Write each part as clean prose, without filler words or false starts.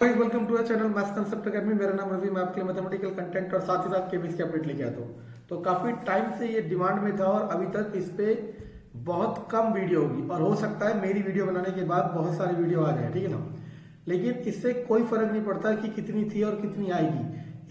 Welcome to channel maths concept academy. मेरा नाम रवि, मैं आपके लिए मैथमेटिकल कंटेंट और साथ ही साथ केबीसी की अपडेट लेके आता हूँ। तो काफी टाइम से ये डिमांड में था और अभी तक इस पे बहुत कम वीडियो होगी और हो सकता है मेरी वीडियो बनाने के बाद बहुत सारी वीडियो आ जाए, ठीक है ना। लेकिन इससे कोई फर्क नहीं पड़ता कि कितनी थी और कितनी आएगी,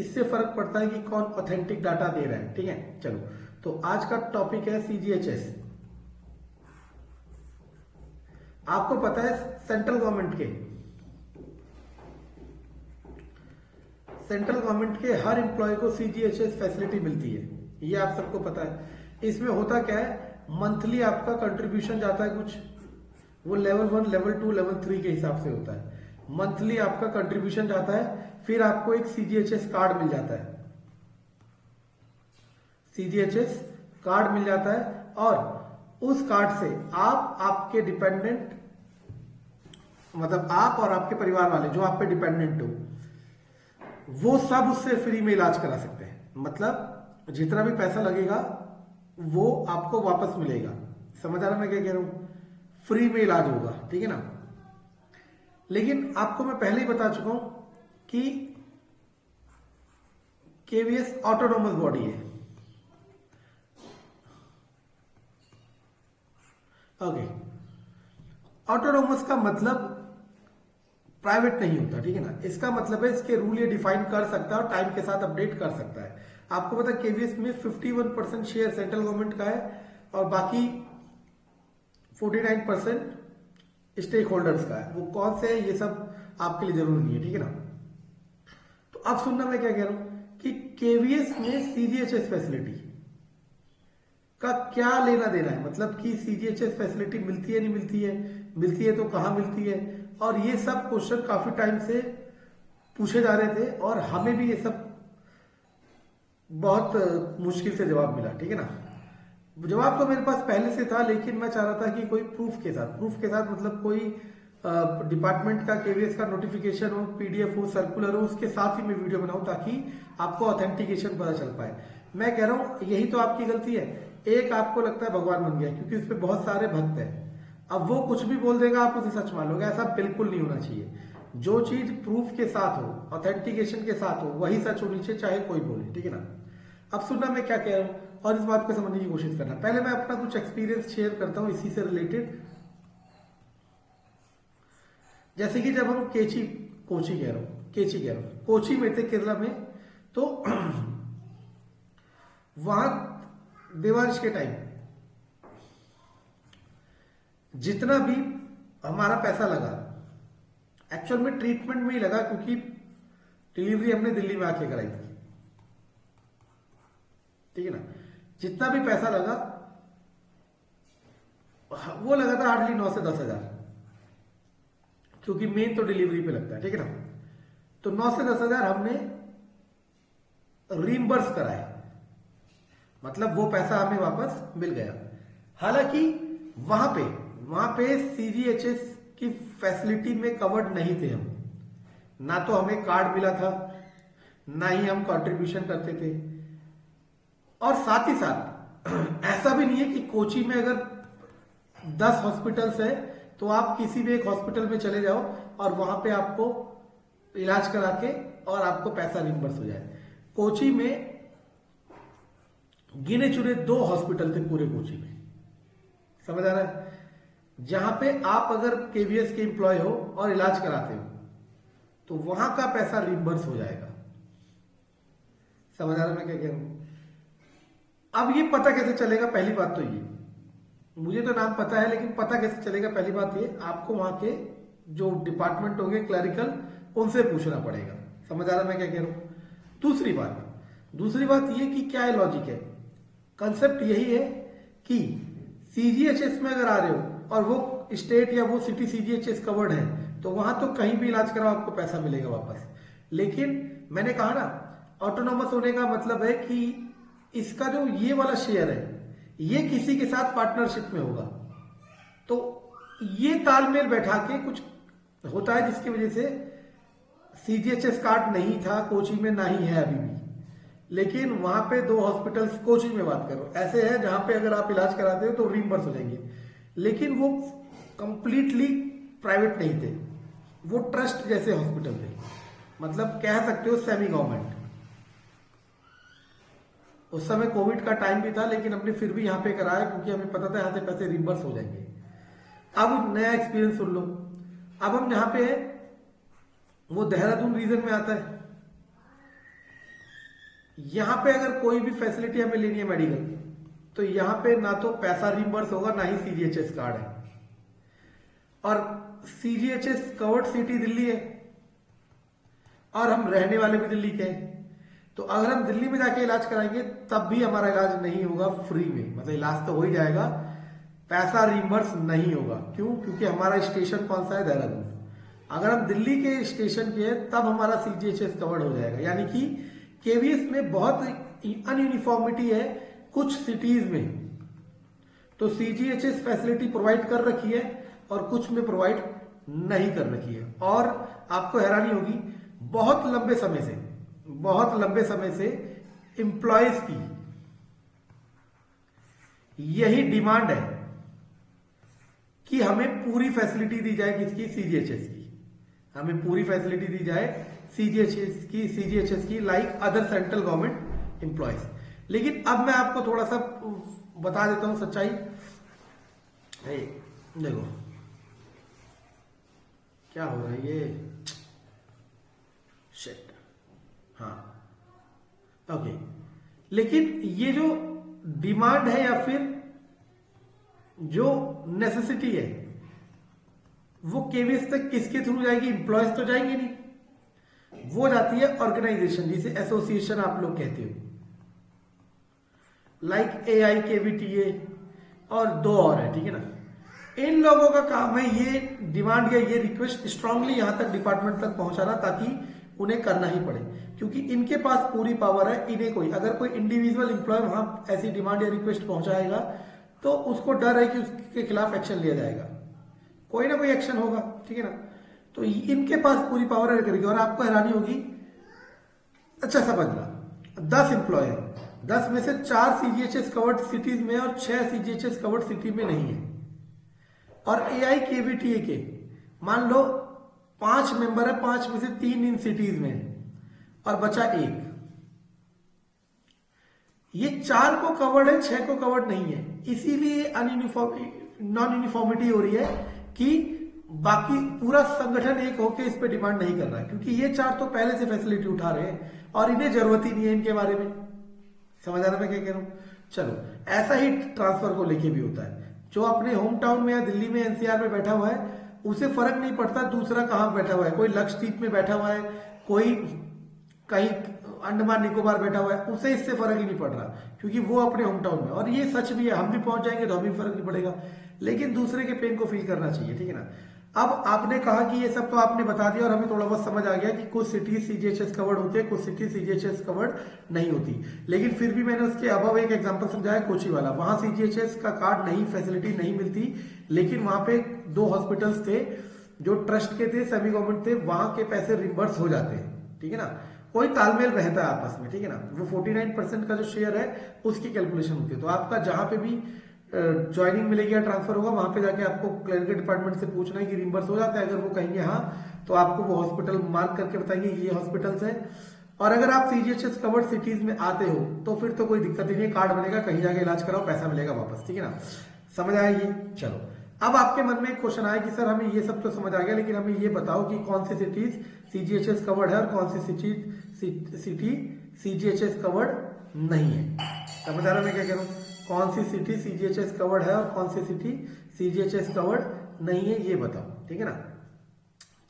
इससे फर्क पड़ता है कि कौन ऑथेंटिक डाटा दे रहा है, ठीक है। चलो, तो आज का टॉपिक है सीजीएचएस। आपको पता है सेंट्रल गवर्नमेंट के हर एम्प्लॉय को सीजीएचएस फैसिलिटी मिलती है, ये आप सबको पता है। इसमें होता क्या है, मंथली आपका कंट्रीब्यूशन जाता है कुछ, वो लेवल 1, लेवल 2, लेवल 3 के हिसाब से होता है। मंथली आपका कंट्रीब्यूशन जाता है, फिर आपको एक सीजीएचएस कार्ड मिल जाता है, सीजीएचएस कार्ड मिल जाता है। और उस कार्ड से आप, आपके डिपेंडेंट, मतलब आप और आपके परिवार वाले जो आप पे डिपेंडेंट हो, वो सब उससे फ्री में इलाज करा सकते हैं। मतलब जितना भी पैसा लगेगा वो आपको वापस मिलेगा। समझ आ रहा मैं क्या कह रहा हूं? फ्री में इलाज होगा, ठीक है ना। लेकिन आपको मैं पहले ही बता चुका हूं कि केवीएस ऑटोनोमस बॉडी है। ओके, ऑटोनोमस का मतलब प्राइवेट नहीं होता, ठीक है ना। इसका मतलब है इसके रूल ये डिफाइन कर सकता है और टाइम के साथ अपडेट कर सकता है। आपको पता है केवीएस में 51% शेयर सेंट्रल गवर्नमेंट का है और बाकी 49% स्टेक होल्डर्स का है। वो कौन से है ये सब आपके लिए जरूरी नहीं है, ठीक है ना। तो अब सुनना मैं क्या कह रहा हूं कि केवीएस में सीजीएचएस फैसिलिटी का क्या लेना देना है। मतलब कि सीजीएचएस फैसिलिटी मिलती है नहीं मिलती है, मिलती है तो कहां मिलती है, और ये सब क्वेश्चन काफी टाइम से पूछे जा रहे थे और हमें भी ये सब बहुत मुश्किल से जवाब मिला, ठीक है ना। जवाब तो मेरे पास पहले से था, लेकिन मैं चाह रहा था कि कोई प्रूफ के साथ मतलब कोई डिपार्टमेंट का केवीएस का नोटिफिकेशन हो, पीडीएफ हो, सर्कुलर हो, उसके साथ ही मैं वीडियो बनाऊं ताकि आपको ऑथेंटिकेशन पता चल पाए। मैं कह रहा हूं यही तो आपकी गलती है। एक आपको लगता है भगवान बन गया क्योंकि उस पर बहुत सारे भक्त हैं, अब वो कुछ भी बोल देगा आप उसे सच मान लोगे। ऐसा बिल्कुल नहीं होना चाहिए। जो चीज प्रूफ के साथ हो, ऑथेंटिकेशन के साथ हो, वही सच होनी चाहिए, चाहे कोई बोले, ठीक है ना। अब सुनना मैं क्या कह रहा हूं और इस बात को समझने की कोशिश करना। पहले मैं अपना कुछ एक्सपीरियंस शेयर करता हूं इसी से रिलेटेड। जैसे कि जब हम कोची में थे केरला में, तो वहां देवांश के टाइम जितना भी हमारा पैसा लगा, एक्चुअल में ट्रीटमेंट में ही लगा क्योंकि डिलीवरी हमने दिल्ली में आके कराई थी, ठीक है ना। जितना भी पैसा लगा वो लगा था हार्डली 9 से 10 हजार, क्योंकि मेन तो डिलीवरी पे लगता है, ठीक है ना। तो 9 से 10 हजार हमने रीइंबर्स कराए, मतलब वो पैसा हमें वापस मिल गया। हालांकि वहां पे सीजीएचएस की फैसिलिटी में कवर्ड नहीं थे हम, ना तो हमें कार्ड मिला था, ना ही हम कंट्रीब्यूशन करते थे। और साथ ही साथ ऐसा भी नहीं है कि कोची में अगर 10 हॉस्पिटल्स है तो आप किसी भी एक हॉस्पिटल में चले जाओ और वहां पे आपको इलाज करा के और आपको पैसा रिम्बर्स हो जाए। कोची में गिने चुने 2 हॉस्पिटल थे पूरे कोची में, समझ आ रहा है, जहां पे आप अगर केवीएस के एम्प्लॉय हो और इलाज कराते हो तो वहां का पैसा रिम्बर्स हो जाएगा। समझ आ रहा है मैं क्या कह रहा हूं। अब ये पता कैसे चलेगा? पहली बात तो ये, मुझे तो नाम पता है लेकिन पता कैसे चलेगा? पहली बात ये, आपको वहां के जो डिपार्टमेंट होंगे क्लरिकल, उनसे पूछना पड़ेगा। समझ आ रहा है मैं क्या कह रहा हूं। दूसरी बात ये कि क्या है लॉजिक है, कंसेप्ट यही है कि सीजीएचएस में अगर आ रहे हो और वो स्टेट या वो सिटी सीजीएचएस कवर्ड है तो वहां तो कहीं भी इलाज कराओ आपको पैसा मिलेगा वापस। लेकिन मैंने कहा ना, ऑटोनोमस होने का मतलब है कि इसका जो ये वाला शेयर है ये किसी के साथ पार्टनरशिप में होगा, तो ये तालमेल बैठा के कुछ होता है जिसकी वजह से सीजीएचएस कार्ड नहीं था कोची में, ना ही है अभी भी। लेकिन वहां पे 2 हॉस्पिटल्स, कोची में बात करो, ऐसे हैं जहां पे अगर आप इलाज कराते हो तो रीइंबर्स हो जाएंगे, लेकिन वो कंप्लीटली प्राइवेट नहीं थे, वो ट्रस्ट जैसे हॉस्पिटल थे, मतलब कह सकते हो सेमी गवर्नमेंट। उस समय कोविड का टाइम भी था, लेकिन हमने फिर भी यहाँ पे कराया क्योंकि हमें पता था यहाँ से पैसे रिम्बर्स हो जाएंगे। अब नया एक्सपीरियंस सुन लो। अब हम यहाँ पे हैं, वो देहरादून रीजन में आता है। यहां पे अगर कोई भी फैसिलिटी हमें लेनी है मेडिकल, तो यहां पे ना तो पैसा रिम्बर्स होगा, ना ही सीजीएचएस कार्ड है। और सीजीएचएस कवर्ड सिटी दिल्ली है, और हम रहने वाले भी दिल्ली के हैं। तो अगर हम दिल्ली में जाके इलाज कराएंगे तब भी हमारा इलाज नहीं होगा फ्री में, मतलब इलाज तो हो ही जाएगा, पैसा रिम्बर्स नहीं होगा। क्यों? क्योंकि हमारा स्टेशन कौन सा है? देहरादून। अगर हम दिल्ली के स्टेशन के हैं तब हमारा सीजीएचएस कवर्ड हो जाएगा। यानी कि केवीएस में बहुत अनयूनिफॉर्मिटी है कुछ सिटीज में, तो सीजीएचएस फैसिलिटी प्रोवाइड कर रखी है और कुछ में प्रोवाइड नहीं कर रखी है। और आपको हैरानी होगी, बहुत लंबे समय से एम्प्लॉयज की यही डिमांड है कि हमें पूरी फैसिलिटी दी जाए। किसकी? सीजीएचएस की। हमें पूरी फैसिलिटी दी जाए सीजीएचएस की like other central government employees. लेकिन अब मैं आपको थोड़ा सा बता देता हूं सच्चाई। देखो क्या हो रहा है ये, शिट। हाँ, ओके। लेकिन ये जो डिमांड है या फिर जो नेसेसिटी है, वो केवीएस तक किसके थ्रू जाएगी? एम्प्लॉयज तो जाएंगे नहीं, वो जाती है ऑर्गेनाइजेशन, जिसे एसोसिएशन आप लोग कहते हो, लाइक AIKVTA और दो और है, ठीक है ना। इन लोगों का काम है ये डिमांड या ये रिक्वेस्ट स्ट्रांगली यहां तक डिपार्टमेंट तक पहुंचाना, ताकि उन्हें करना ही पड़े, क्योंकि इनके पास पूरी पावर है। इन्हें कोई अगर कोई इंडिविजुअल एम्प्लॉय वहां ऐसी डिमांड या रिक्वेस्ट पहुंचाएगा तो उसको डर है कि उसके खिलाफ एक्शन लिया जाएगा, कोई ना कोई एक्शन होगा, ठीक है ना। तो इनके पास पूरी पावर है करेगी। और आपको हैरानी होगी, अच्छा समझना, 10 एम्प्लॉय है, 10 में से 4 सीजीएचएस कवर्ड सिटीज में और 6 सीजीएचएस कवर्ड सिटी में नहीं है। और AIKVTA के मान लो 5 मेंबर है, 5 में से 3 इन सिटीज में और बचा 1। ये 4 को कवर्ड है, 6 को कवर्ड नहीं है, इसीलिए नॉन यूनिफॉर्मिटी हो रही है कि बाकी पूरा संगठन एक होकर इस पे डिमांड नहीं कर रहा है, क्योंकि ये 4 तो पहले से फैसिलिटी उठा रहे हैं और इन्हें जरूरत ही नहीं है इनके बारे में। समझ आ रहा मैं क्या कह रहा हूं? चलो, ऐसा ही ट्रांसफर को लेके भी होता है। जो अपने होम टाउन में या दिल्ली में NCR में बैठा हुआ है, उसे फर्क नहीं पड़ता दूसरा कहां बैठा हुआ है। कोई लक्षद्वीप में बैठा हुआ है, कोई कहीं अंडमान निकोबार बैठा हुआ है, उसे इससे फर्क ही नहीं पड़ रहा, क्योंकि वो अपने होम टाउन में। और ये सच भी है, हम भी पहुंच जाएंगे तो हमें फर्क नहीं पड़ेगा, लेकिन दूसरे के पेन को फील करना चाहिए, ठीक है ना। अब आपने कहा कि ये सब तो आपने बता दिया और हमें थोड़ा बहुत समझ आ गया कि कुछ सिटी सीजीएचएस कवर्ड होते हैं, कुछ सिटी सीजीएचएस कवर्ड नहीं होती। लेकिन फिर भी मैंने उसके अबव एक एग्जांपल समझाया, कोची वाला। वहां सीजीएचएस का कार्ड नहीं, फैसिलिटी नहीं मिलती, लेकिन वहां पे 2 हॉस्पिटल्स थे जो ट्रस्ट के थे, सेमी गवर्नमेंट थे, वहां के पैसे रिम्बर्स हो जाते हैं, ठीक है ना। कोई तालमेल रहता है आपस में, ठीक है ना। वो 49% का जो शेयर है उसकी कैलकुलेशन होती है। तो आपका जहां पे भी ज्वाइनिंग मिलेगी या ट्रांसफर होगा, वहां पे जाके आपको क्लरिकल डिपार्टमेंट से पूछना है कि रिम्बर्स हो जाता है। अगर वो कहेंगे हाँ, तो आपको वो हॉस्पिटल मार्क करके बताएंगे ये हॉस्पिटल्स है। और अगर आप सीजीएचएस कवर्ड सिटीज में आते हो तो फिर तो कोई दिक्कत ही नहीं, कार्ड बनेगा, कहीं जाके इलाज कराओ, पैसा मिलेगा वापस, ठीक है ना। समझ आया ये? चलो, अब आपके मन में एक क्वेश्चन आया कि सर हमें ये सब तो समझ आ गया, लेकिन हमें ये बताओ कि कौन सी सिटीज सीजीएचएस कवर्ड है और कौन सी सिटी सीजीएचएस कवर्ड नहीं है। समझ आ रहा मैं क्या कह रहा हूं? कौन सी सिटी सीजीएचएस कवर्ड है और कौन सी सिटी सीजीएचएस कवर्ड नहीं है, ये बताओ, ठीक है ना।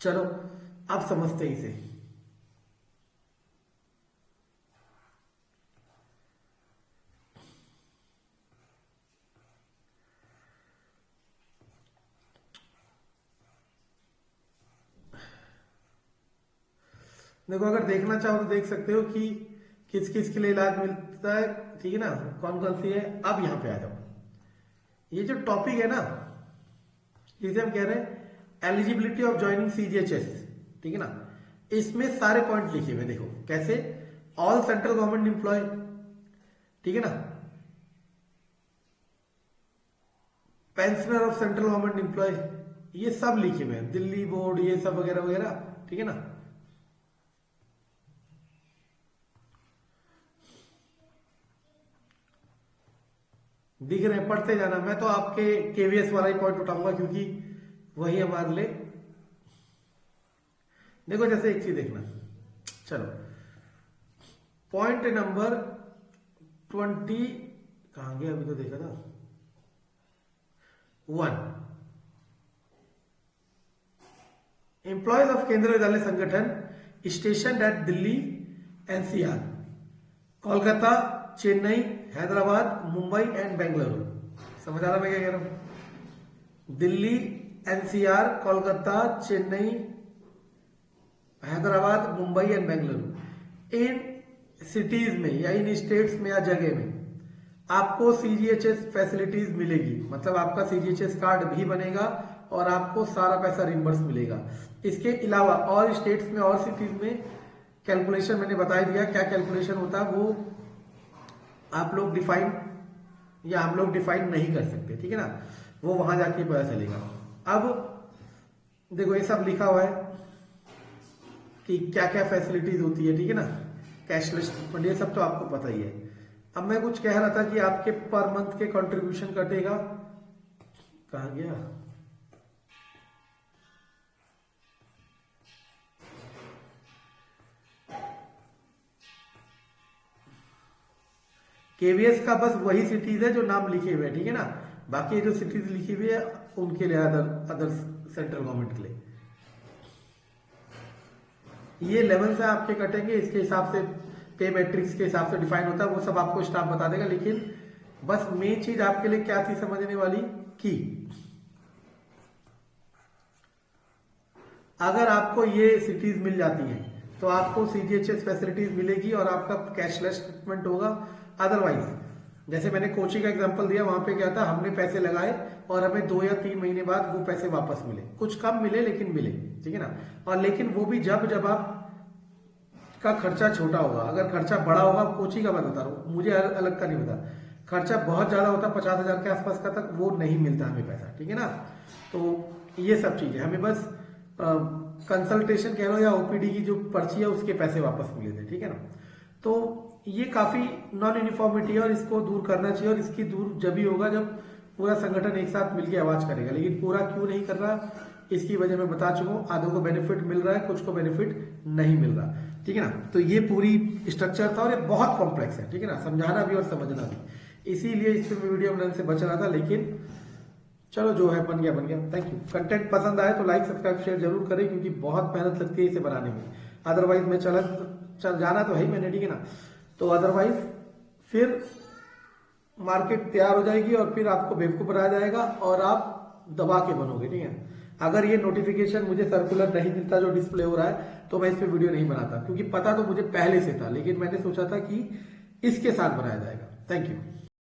चलो अब समझते हैं इसे। देखो, अगर देखना चाहो तो देख सकते हो कि किस किस के लिए इलाज मिलता है, ठीक है ना, कौन कौन सी है। अब यहां पे आ जाओ, ये जो टॉपिक है ना, जिसे हम कह रहे हैं एलिजिबिलिटी ऑफ ज्वाइनिंग सीजीएचएस, ठीक है ना, इसमें सारे पॉइंट लिखे हुए। देखो कैसे, ऑल सेंट्रल गवर्नमेंट एम्प्लॉय, ठीक है ना, pensioner of central government employ, ये सब लिखे हुए हैं, दिल्ली बोर्ड, ये सब वगैरह वगैरह, ठीक है ना। दिख रहे हैं, पढ़ते जाना। मैं तो आपके केवीएस वाला ही पॉइंट उठाऊंगा क्योंकि वही हमारे लिए। देखो जैसे एक चीज देखना, चलो पॉइंट नंबर 20 कहां गया, अभी तो देखा था 1। एम्प्लॉयज ऑफ केंद्रीय विद्यालय संगठन station at Delhi NCR, Kolkata, Chennai, Hyderabad, Mumbai and Bengaluru. समझ आ रहा मैं क्या कह रहा हूं? Delhi, NCR, Kolkata, Chennai, Hyderabad, Mumbai and Bengaluru. In cities में या इन स्टेट्स में या जगह में आपको सीजीएचएस फैसिलिटीज मिलेगी, मतलब आपका सीजीएचएस कार्ड भी बनेगा और आपको सारा पैसा रिम्बर्स मिलेगा। इसके अलावा और स्टेट्स में और सिटीज में कैलकुलेशन मैंने बता दिया, क्या कैलकुलेशन होता है वो आप लोग डिफाइन या हम लोग डिफाइन नहीं कर सकते, ठीक है ना, वो वहां जाके पता चलेगा। अब देखो ये सब लिखा हुआ है कि क्या क्या फैसिलिटीज होती है, ठीक है ना, कैशलेस ट्रीटमेंट, ये सब तो आपको पता ही है। अब मैं कुछ कह रहा था कि आपके पर मंथ के कंट्रीब्यूशन कटेगा, कहा गया, केवीएस का बस वही सिटीज है जो नाम लिखे हुए हैं, ठीक है ना, बाकी जो सिटीज लिखी हुई है उनके लिए अदर सेंट्रल गवर्नमेंट के लिए ये लेवल से आपके कटेंगे, इसके हिसाब से पे मैट्रिक्स के हिसाब से डिफाइन होता है, वो सब आपको स्टाफ बता देगा। लेकिन बस मेन चीज आपके लिए क्या थी समझने वाली कि अगर आपको ये सिटीज मिल जाती हैं तो आपको सीजीएचएस फैसिलिटीज मिलेगी और आपका कैशलेस ट्रीटमेंट होगा। अदरवाइज जैसे मैंने कोची का एग्जांपल दिया, वहां पे क्या था, हमने पैसे लगाए और हमें 2 या 3 महीने बाद वो पैसे वापस मिले, कुछ कम मिले लेकिन मिले, ठीक है ना। और लेकिन वो भी जब आप का खर्चा छोटा होगा, अगर खर्चा बड़ा होगा, कोची का मैं बता रहा हूँ, मुझे अलग का नहीं पता, खर्चा बहुत ज्यादा होता 50,000 के आसपास का तक वो नहीं मिलता हमें पैसा, ठीक है ना। तो ये सब चीजें हमें बस कंसल्टेशन कह लो या ओपीडी की जो पर्ची है उसके पैसे वापस मिले थे, ठीक है ना। तो ये काफी नॉन यूनिफॉर्मिटी है और इसको दूर करना चाहिए, और इसकी दूर जब भी होगा जब पूरा संगठन एक साथ मिलकर आवाज करेगा। लेकिन पूरा क्यों नहीं कर रहा, इसकी वजह मैं बता चुका हूं, आधों को बेनिफिट मिल रहा है, कुछ को बेनिफिट नहीं मिल रहा, ठीक है ना। तो ये पूरी स्ट्रक्चर था और ये बहुत कॉम्प्लेक्स है, ठीक है ना, समझाना भी और समझना भी, इसीलिए इस पर वीडियो बनाने से बच रहा था। लेकिन चलो जो है बन गया। Thank you. कंटेंट पसंद आए तो लाइक सब्सक्राइब शेयर जरूर करें, क्योंकि बहुत मेहनत लगती है इसे बनाने में। अदरवाइज मैं चल जाना तो है ही मैंने, ठीक है ना। तो अदरवाइज फिर मार्केट तैयार हो जाएगी और फिर आपको बेवकूफ बनाया जाएगा और आप दबा के बनोगे, ठीक है। अगर ये नोटिफिकेशन मुझे सर्कुलर नहीं मिलता जो डिस्प्ले हो रहा है तो मैं इस पे वीडियो नहीं बनाता, क्योंकि पता तो मुझे पहले से था, लेकिन मैंने सोचा था कि इसके साथ बनाया जाएगा। Thank you.